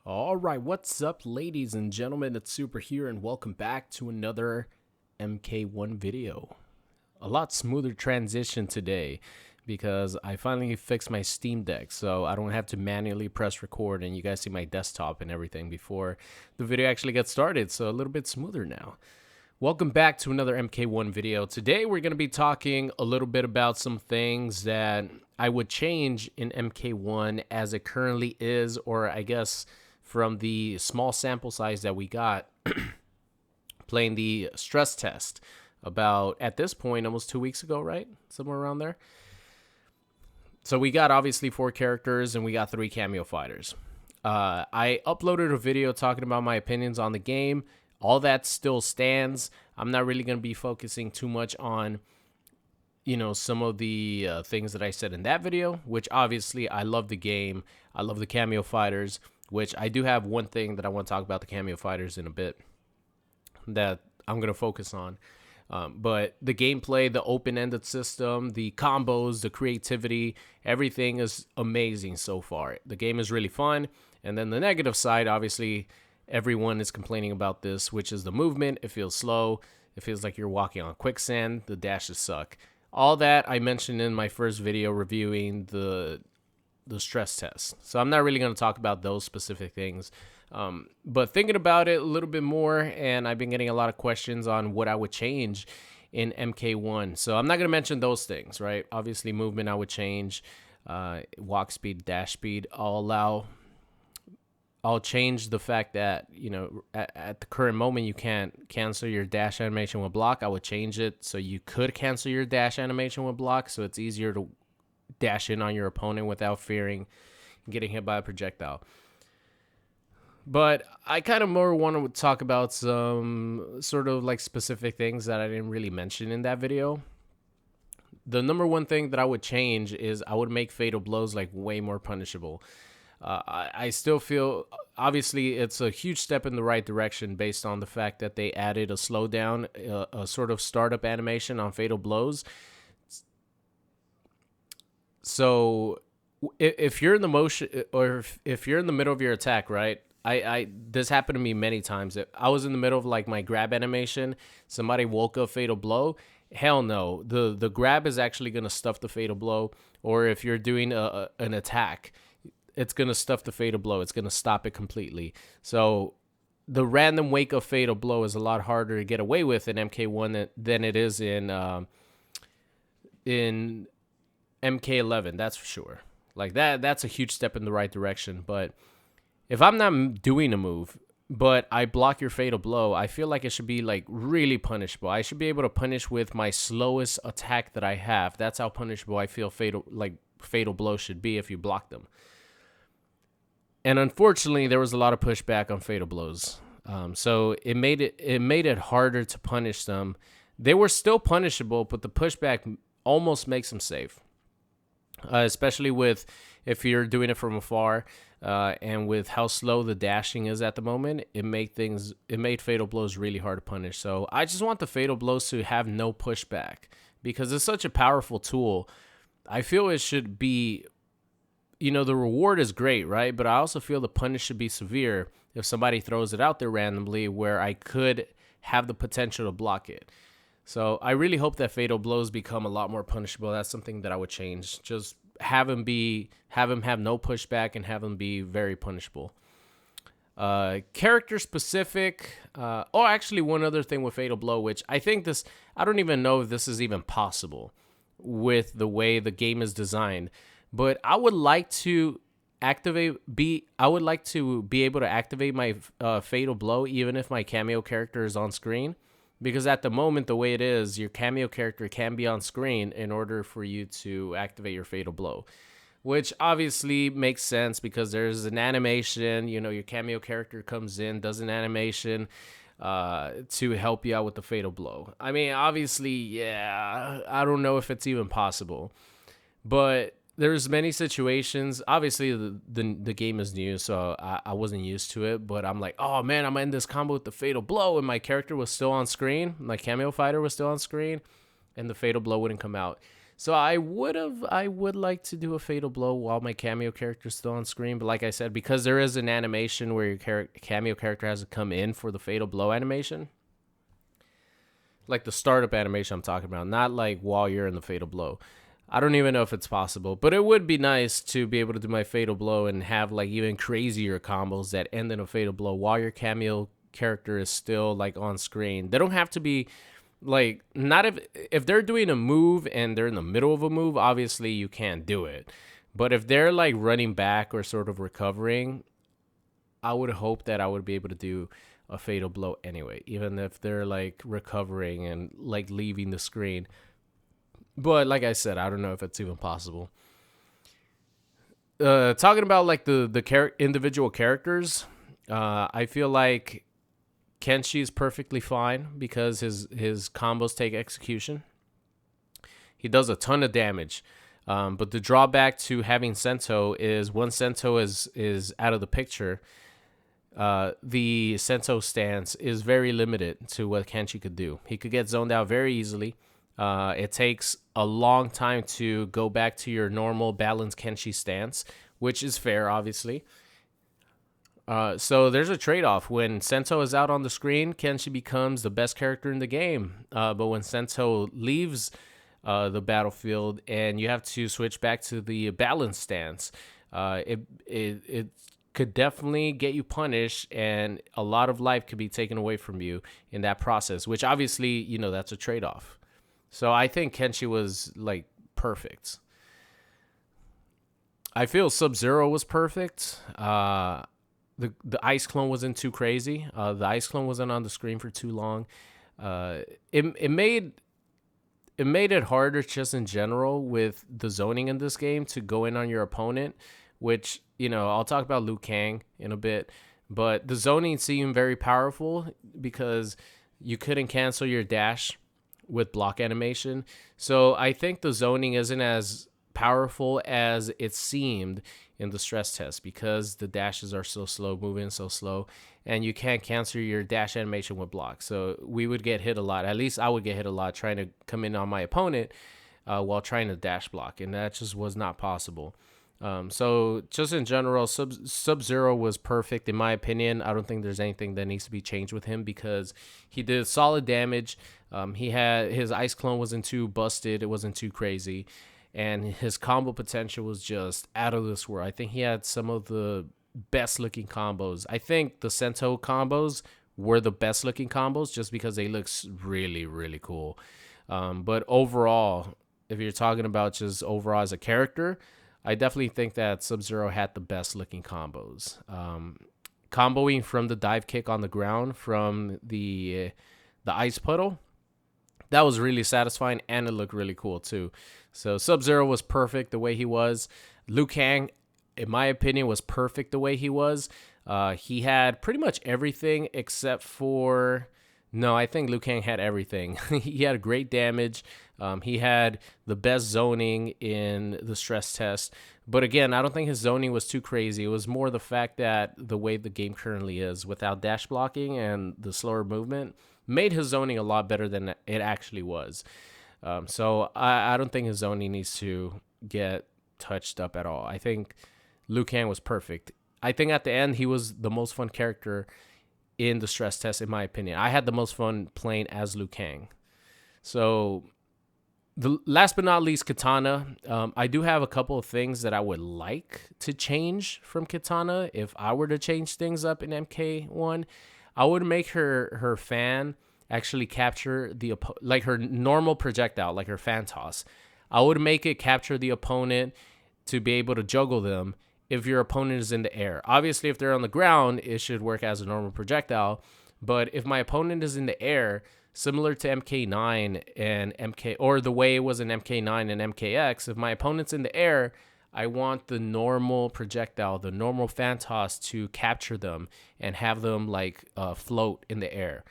All right, what's up, ladies and gentlemen? It's Super here, and welcome back to another MK1 video. A lot smoother transition today because I finally fixed my Steam Deck, so I don't have to manually press record, and you guys see my desktop and everything before the video actually gets started, so a little bit smoother now. Welcome back to another MK1 video. Today we're going to be talking a little bit about some things that I would change in MK1 as it currently is, or I guess from the small sample size that we got playing the stress test about, at this point, almost 2 weeks ago, right? Somewhere around there. So we got obviously 4 characters and we got 3 cameo fighters. I uploaded a video talking about my opinions on the game. All that still stands. I'm not really going to be focusing too much on, some of the things that I said in that video, which obviously I love the game. I love the cameo fighters, which I do have one thing that I want to talk about the cameo fighters in a bit that I'm going to focus on. But the gameplay, the open-ended system, the combos, the creativity, everything is amazing so far. The game is really fun. And then the negative side, obviously, everyone is complaining about this, which is the movement. It feels slow. It feels like you're walking on quicksand. The dashes suck. All that I mentioned in my first video reviewing the stress test. So I'm not really going to talk about those specific things. But thinking about it a little bit more, and I've been getting a lot of questions on what I would change in MK1. So I'm not going to mention those things, right? Obviously, movement I would change. Walk speed, dash speed. I'll change the fact that, at the current moment, you can't cancel your dash animation with block. I would change it so you could cancel your dash animation with block, so it's easier to dash in on your opponent without fearing getting hit by a projectile. But I kind of more want to talk about some sort of like specific things that I didn't really mention in that video. The number one thing that I would change is I would make fatal blows like way more punishable. I still feel, obviously, it's a huge step in the right direction based on the fact that they added a slowdown, a sort of startup animation on fatal blows. So if you're in the motion, or if you're in the middle of your attack, right? This happened to me many times. I was in the middle of like my grab animation. Somebody woke up fatal blow. Hell no. The grab is actually going to stuff the fatal blow. Or if you're doing an attack, it's going to stuff the fatal blow. It's going to stop it completely. So the random wake up fatal blow is a lot harder to get away with in MK1 than it is in MK11. That's for sure. Like that's a huge step in the right direction. But if I'm not doing a move, but I block your fatal blow, I feel like it should be like really punishable. I should be able to punish with my slowest attack that I have. That's how punishable I feel fatal blow should be if you block them. And unfortunately, there was a lot of pushback on fatal blows. So it made it harder to punish them. They were still punishable, but the pushback almost makes them safe. Especially with if you're doing it from afar, and with how slow the dashing is at the moment, it made fatal blows really hard to punish. So I just want the fatal blows to have no pushback because it's such a powerful tool. I feel it should be, the reward is great, right? But I also feel the punish should be severe if somebody throws it out there randomly where I could have the potential to block it. So I really hope that fatal blows become a lot more punishable. That's something that I would change. Just have him have no pushback and have him be very punishable. Character specific. Actually, one other thing with fatal blow, which I don't even know if this is even possible with the way the game is designed, but I would like to be able to activate my fatal blow even if my cameo character is on screen. Because at the moment, the way it is, your cameo character can be on screen in order for you to activate your fatal blow, which obviously makes sense because there's an animation. Your cameo character comes in, does an animation to help you out with the fatal blow. I mean, obviously, yeah, I don't know if it's even possible, but there's many situations. Obviously, the game is new, so I wasn't used to it. But I'm like, oh man, I'm in this combo with the fatal blow, and my character was still on screen. My cameo fighter was still on screen, and the fatal blow wouldn't come out. So I would like to do a fatal blow while my cameo character is still on screen. But like I said, because there is an animation where your cameo character has to come in for the fatal blow animation, like the startup animation I'm talking about, not like while you're in the fatal blow. I don't even know if it's possible, but it would be nice to be able to do my fatal blow and have like even crazier combos that end in a fatal blow while your cameo character is still like on screen. They don't have to be like, not if they're doing a move and they're in the middle of a move, obviously you can't do it. But if they're like running back or sort of recovering, I would hope that I would be able to do a fatal blow anyway, even if they're like recovering and like leaving the screen. But like I said, I don't know if it's even possible. Talking about like the individual characters, I feel like Kenshi is perfectly fine because his combos take execution. He does a ton of damage. But the drawback to having Sento is when Sento is out of the picture, the Sento stance is very limited to what Kenshi could do. He could get zoned out very easily. It takes a long time to go back to your normal balanced Kenshi stance, which is fair, obviously. So there's a trade-off. When Sento is out on the screen, Kenshi becomes the best character in the game. But when Sento leaves the battlefield and you have to switch back to the balanced stance, it could definitely get you punished, and a lot of life could be taken away from you in that process, which obviously, that's a trade-off. So I think Kenshi was like perfect. I feel Sub-Zero was perfect. The ice clone wasn't too crazy. The ice clone wasn't on the screen for too long. It made it harder just in general with the zoning in this game to go in on your opponent, which, I'll talk about Liu Kang in a bit, but the zoning seemed very powerful because you couldn't cancel your dash with block animation. So I think the zoning isn't as powerful as it seemed in the stress test because the dashes are so slow, moving so slow, and you can't cancel your dash animation with block. So we would get hit a lot. At least I would get hit a lot trying to come in on my opponent while trying to dash block, and that just was not possible. So just in general, Sub-Zero was perfect in my opinion. I don't think there's anything that needs to be changed with him because he did solid damage. He had his ice clone wasn't too busted, it wasn't too crazy, and his combo potential was just out of this world. I think he had some of the best looking combos. I think the Sento combos were the best looking combos just because they look really, really cool. But overall, if you're talking about just overall as a character, I definitely think that Sub-Zero had the best looking combos. Comboing from the dive kick on the ground from the ice puddle, that was really satisfying, and it looked really cool too. So Sub-Zero was perfect the way he was. Liu Kang, in my opinion, was perfect the way he was. He had pretty much everything except for... No, I think Liu Kang had everything. He had great damage. He had the best zoning in the stress test. But again, I don't think his zoning was too crazy. It was more the fact that the way the game currently is, without dash blocking and the slower movement, made his zoning a lot better than it actually was. So I don't think his zoning needs to get touched up at all. I think Liu Kang was perfect. I think at the end, he was the most fun character in the stress test, in my opinion. I had the most fun playing as Liu Kang. So, the last but not least, Kitana. I do have a couple of things that I would like to change from Kitana. If I were to change things up in MK1, I would make her fan actually capture like her normal projectile, like her fan toss. I would make it capture the opponent to be able to juggle them if your opponent is in the air. Obviously, if they're on the ground, it should work as a normal projectile. But if my opponent is in the air, similar to MK9 and MK, or the way it was in MK9 and MKX, if my opponent's in the air, I want the normal projectile, the normal fan toss to capture them and have them like float in the air,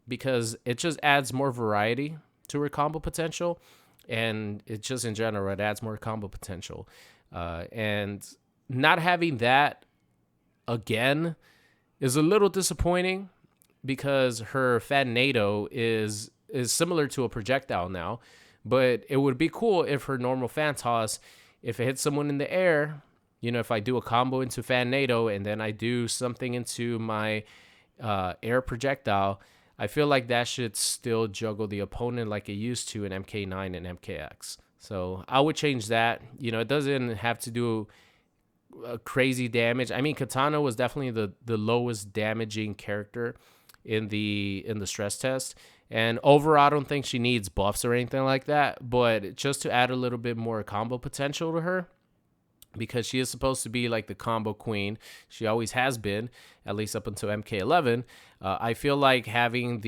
because it just adds more variety to her combo potential, and it just in general, it adds more combo potential. And not having that again is a little disappointing because her Fat NATO is similar to a projectile now, But it would be cool if her normal fan toss, if it hits someone in the air, you know, if I do a combo into fan NATO and then I do something into my air projectile, I feel like that should still juggle the opponent like it used to in MK9 and MKX. So I would change that. You know, it doesn't have to do crazy damage. I mean, Katana was definitely the lowest damaging character in the stress test. And overall, I don't think she needs buffs or anything like that. But just to add a little bit more combo potential to her, because she is supposed to be like the combo queen. She always has been, at least up until MK11. I feel like having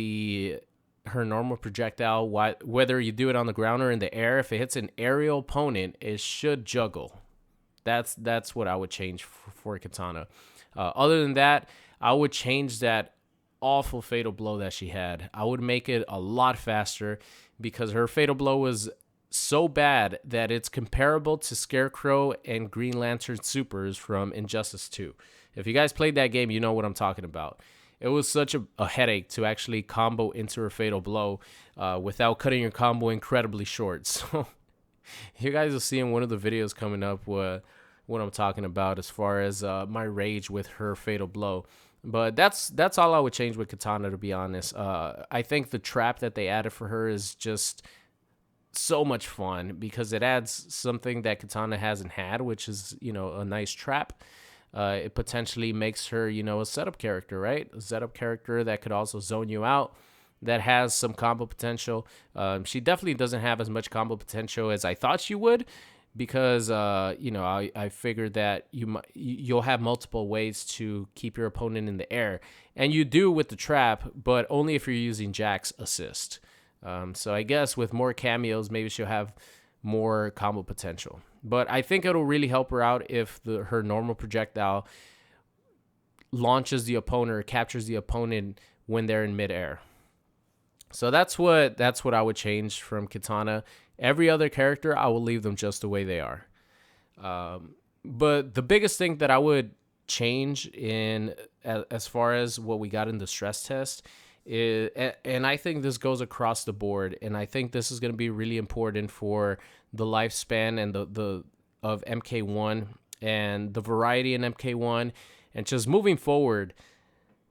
her normal projectile, whether you do it on the ground or in the air, if it hits an aerial opponent, it should juggle. That's what I would change for Katana. Other than that, I would change that awful fatal blow that she had. I would make it a lot faster because her fatal blow was so bad that it's comparable to Scarecrow and Green Lantern Supers from Injustice 2. If you guys played that game, you know what I'm talking about. It was such a headache to actually combo into her fatal blow without cutting your combo incredibly short. So you guys will see in one of the videos coming up what I'm talking about as far as my rage with her fatal blow. But that's all I would change with Katana, to be honest. I think the trap that they added for her is just so much fun because it adds something that Katana hasn't had, which is, you know, a nice trap. It potentially makes her, you know, a setup character, right? A setup character that could also zone you out, that has some combo potential. She definitely doesn't have as much combo potential as I thought she would, because you know, I figured that you'll have multiple ways to keep your opponent in the air, and you do with the trap, but only if you're using Jack's assist. So I guess with more cameos, maybe she'll have more combo potential. But I think it'll really help her out if her normal projectile launches the opponent or captures the opponent when they're in midair. So that's what I would change from Katana. Every other character, I will leave them just the way they are. But the biggest thing that I would change as far as what we got in the stress test is, and I think this goes across the board, and I think this is going to be really important for the lifespan and of MK1 and the variety in MK1, and just moving forward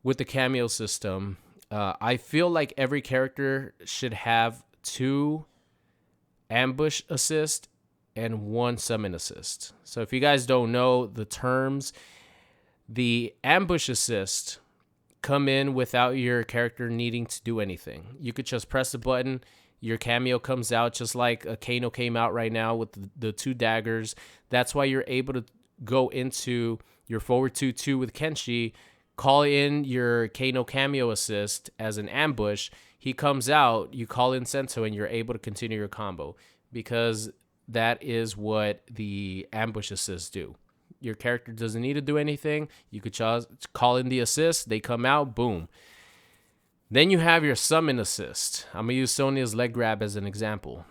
with the cameo system. I feel like every character should have 2 ambush assist and 1 summon assist. So if you guys don't know the terms, the ambush assist come in without your character needing to do anything. You could just press the button, your cameo comes out, just like a Kano came out right now with the 2 daggers. That's why you're able to go into your forward 2-2 with Kenshi, call in your Kano cameo assist as an ambush. He comes out, you call in Sento, and you're able to continue your combo, because that is what the ambush assists do. Your character doesn't need to do anything. You could just call in the assist. They come out. Boom. Then you have your summon assist. I'm going to use Sonya's leg grab as an example.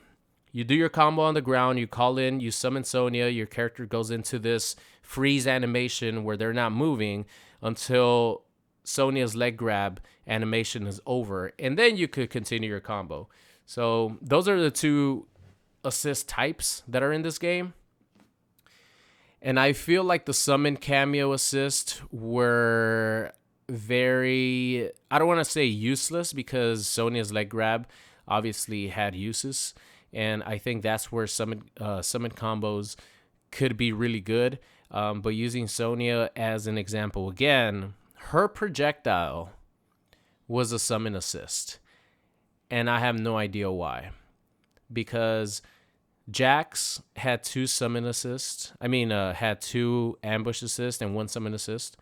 You do your combo on the ground. You call in. You summon Sonya. Your character goes into this freeze animation where they're not moving until Sonya's leg grab animation is over. And then you could continue your combo. So those are the 2 assist types that are in this game. And I feel like the summon cameo assist were very, I don't want to say useless, because Sonya's leg grab obviously had uses. And I think that's where summon combos could be really good. But using Sonya as an example, again, her projectile was a summon assist. And I have no idea why. Because Jax had 2 summon assists. Had 2 ambush assists and 1 summon assist.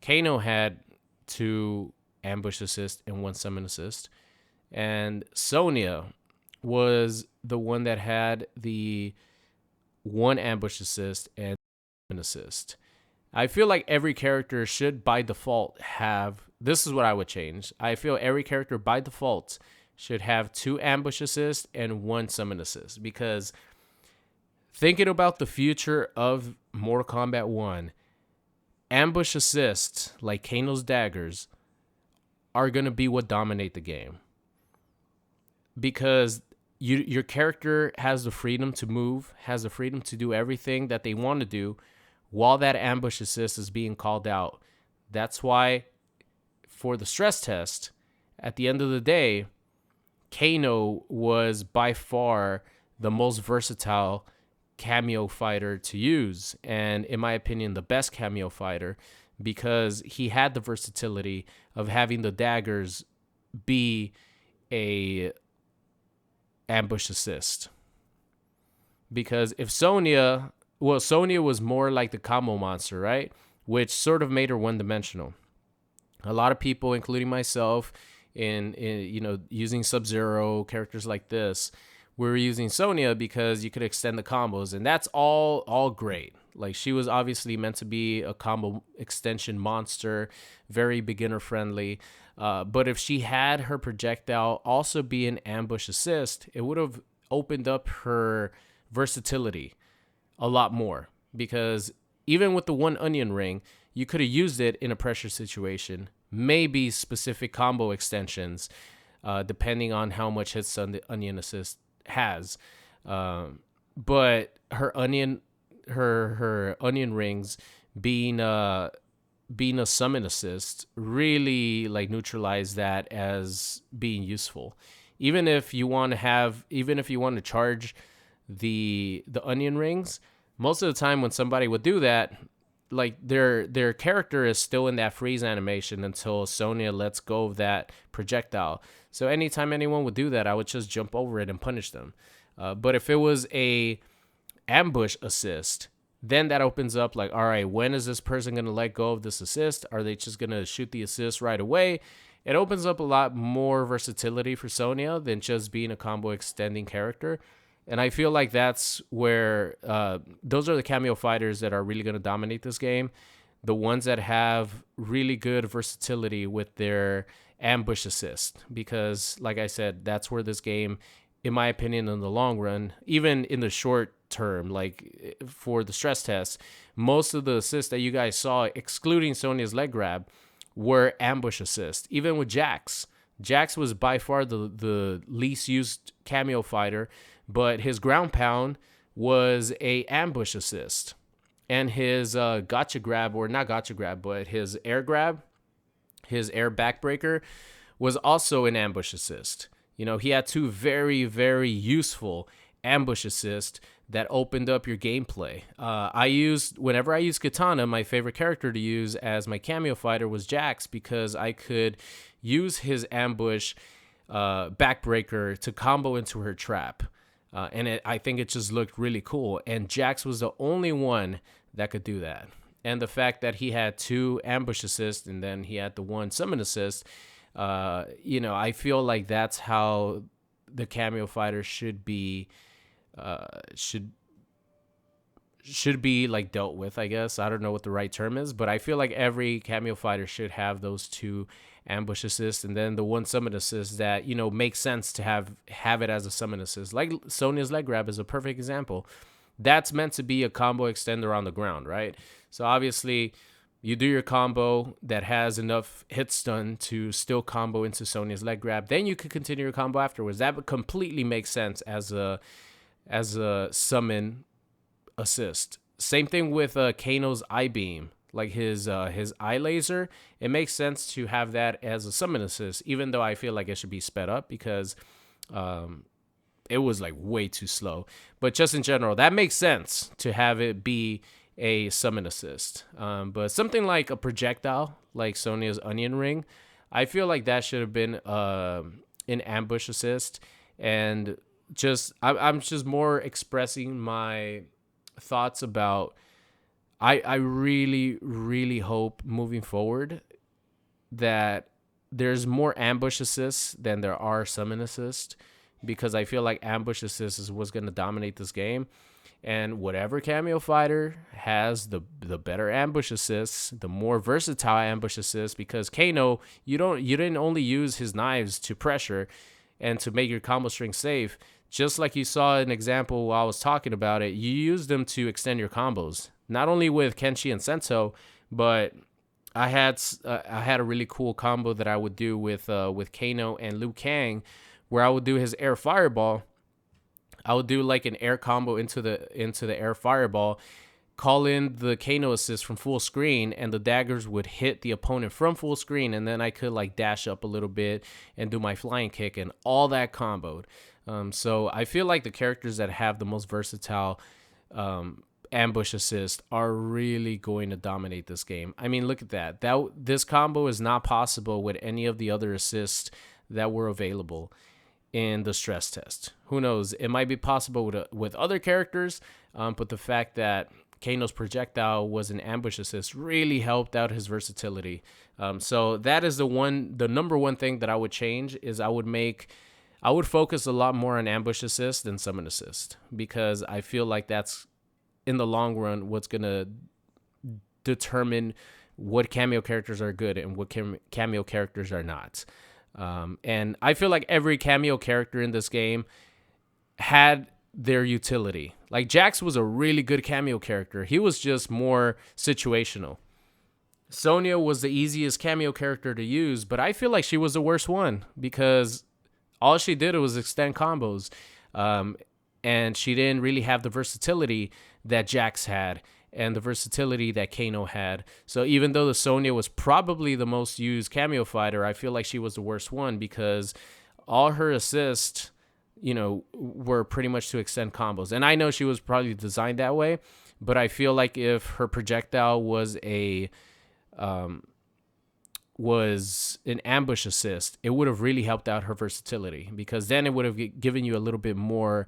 Kano had 2 ambush assists and 1 summon assist. And Sonya was the one that had the 1 ambush assist and summon assist. I feel like every character should by default have, this is what I would change. I feel every character by default should have 2 ambush assists and 1 summon assist, because thinking about the future of Mortal Kombat 1, ambush assists like Kano's daggers are going to be what dominate the game, because your character has the freedom to move, has the freedom to do everything that they want to do while that ambush assist is being called out. That's why for the stress test, at the end of the day, Kano was by far the most versatile cameo fighter to use, and in my opinion, the best cameo fighter, because he had the versatility of having the daggers be a ambush assist. Because if Sonya was more like the combo monster, right? Which sort of made her one-dimensional. A lot of people, including myself, in using Sub-Zero, characters like this, we're using Sonya because you could extend the combos, and that's all great. Like, she was obviously meant to be a combo extension monster, very beginner friendly. But if she had her projectile also be an ambush assist, it would have opened up her versatility a lot more, because even with the one onion ring, you could have used it in a pressure situation, maybe specific combo extensions, depending on how much hits the onion assist has. But her onion rings being a summon assist really like neutralize that as being useful. Even if you want to charge the onion rings, most of the time when somebody would do that, like their character is still in that freeze animation until Sonya lets go of that projectile. So anytime anyone would do that, I would just jump over it and punish them. But if it was a ambush assist, then that opens up like, all right, when is this person going to let go of this assist? Are they just going to shoot the assist right away? It opens up a lot more versatility for Sonya than just being a combo extending character. And I feel like that's where those are the cameo fighters that are really going to dominate this game. The ones that have really good versatility with their ambush assist. Because, like I said, that's where this game, in my opinion, in the long run, even in the short term, like for the stress test, most of the assists that you guys saw, excluding Sonya's leg grab, were ambush assists. Even with Jax. Jax was by far the least used cameo fighter, but his ground pound was a ambush assist. And his gotcha grab, or not gotcha grab, but his air grab, his air backbreaker, was also an ambush assist. You know, he had two very, very useful ambush assists that opened up your gameplay. Whenever I used Katana, my favorite character to use as my cameo fighter was Jax, because I could use his ambush backbreaker to combo into her trap. I think it just looked really cool. And Jax was the only one that could do that. And the fact that he had two ambush assists and then he had the one summon assist, I feel like that's how the cameo fighter should be like dealt with, I guess. I don't know what the right term is, but I feel like every cameo fighter should have those two ambush assists and then the one summon assist that, makes sense to have it as a summon assist. Like Sonya's leg grab is a perfect example. That's meant to be a combo extender on the ground, right? So obviously you do your combo that has enough hit stun to still combo into Sonya's leg grab. Then you could continue your combo afterwards. That completely makes sense as a summon assist. Same thing with Kano's eye beam, like his eye laser. It makes sense to have that as a summon assist, even though I feel like it should be sped up because it was like way too slow. But just in general, that makes sense to have it be a summon assist. But something like a projectile, like Sonya's onion ring, I feel like that should have been an ambush assist. And I'm just more expressing my thoughts about I really, really hope moving forward that there's more ambush assists than there are summon assists, because I feel like ambush assists is what's going to dominate this game. And whatever cameo fighter has the better ambush assists, the more versatile ambush assists, because Kano, you didn't only use his knives to pressure and to make your combo string safe. Just like you saw an example while I was talking about it, you used them to extend your combos. Not only with Kenshi and Sento, but I had a really cool combo that I would do with Kano and Liu Kang, where I would do his air fireball, I would do like an air combo into the air fireball, call in the Kano assist from full screen, and the daggers would hit the opponent from full screen, and then I could like dash up a little bit and do my flying kick, and all that comboed. So I feel like the characters that have the most versatile ambush assist are really going to dominate this game. I mean, look at that. This combo is not possible with any of the other assists that were available in the stress test. Who knows? It might be possible with other characters, but the fact that Kano's projectile was an ambush assist really helped out his versatility. So that is the number one thing that I would change is I would focus a lot more on ambush assist than summon assist, because I feel like that's in the long run what's going to determine what cameo characters are good and what cameo characters are not. And I feel like every cameo character in this game had their utility. Like Jax was a really good cameo character. He was just more situational. Sonya was the easiest cameo character to use, but I feel like she was the worst one because all she did was extend combos. And she didn't really have the versatility that Jax had and the versatility that Kano had. So even though the Sonya was probably the most used cameo fighter, I feel like she was the worst one because all her assists, were pretty much to extend combos. And I know she was probably designed that way, but I feel like if her projectile was an ambush assist, it would have really helped out her versatility, because then it would have given you a little bit more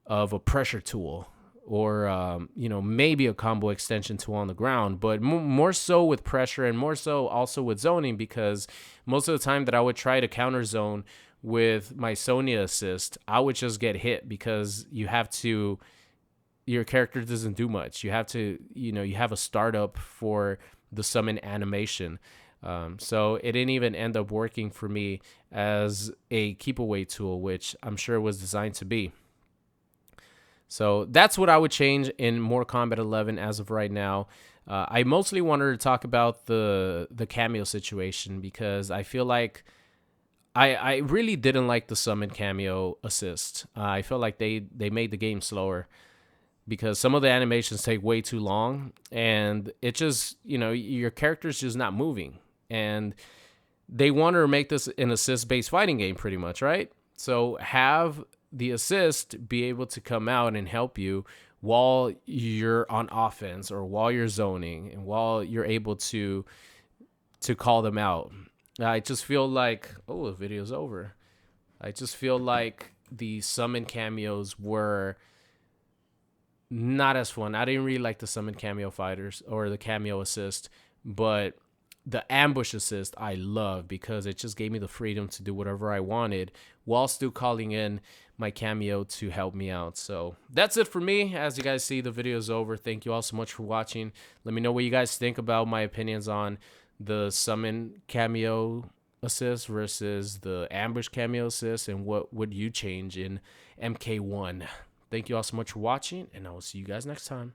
of a pressure tool, or maybe a combo extension tool on the ground, but more so with pressure and more so also with zoning, because most of the time that I would try to counter zone with my Sonya assist, I would just get hit because your character doesn't do much. You have to, you have a startup for the summon animation. So it didn't even end up working for me as a keep away tool, which I'm sure it was designed to be. So that's what I would change in Mortal Kombat 11 as of right now. I mostly wanted to talk about the cameo situation because I feel like I really didn't like the summon cameo assist. I felt like they made the game slower because some of the animations take way too long, and it just, your character's just not moving. And they wanted to make this an assist-based fighting game pretty much, right? So have the assist be able to come out and help you while you're on offense or while you're zoning and while you're able to call them out. I just feel like, the video's over. I just feel like the summon cameos were not as fun. I didn't really like the summon cameo fighters or the cameo assist, but the ambush assist I love because it just gave me the freedom to do whatever I wanted while still calling in my cameo to help me out. So that's it for me. As you guys see, the video is over. Thank you all so much for watching. Let me know what you guys think about my opinions on the summon cameo assist versus the ambush cameo assist, and what would you change in MK1. Thank you all so much for watching, and I will see you guys next time.